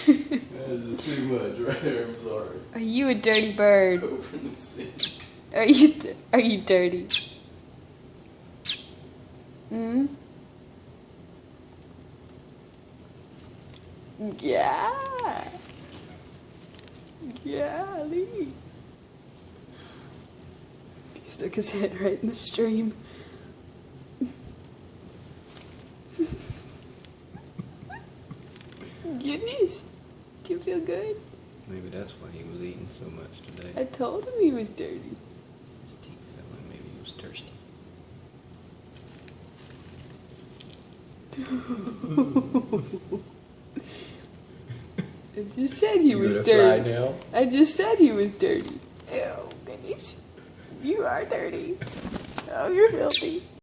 That's just too much right there, I'm sorry. Are you a dirty bird? Open the sink. Are you dirty? Hmm? Yeah. Yeah, Lee. He stuck his head right in the stream. Goodness. Do you feel good? Maybe that's why he was eating so much today. I told him he was dirty. His teeth felt like maybe he was thirsty. I just said he was dirty. Now? I just said he was dirty. Ew, goodness. You are dirty. Oh, you're filthy.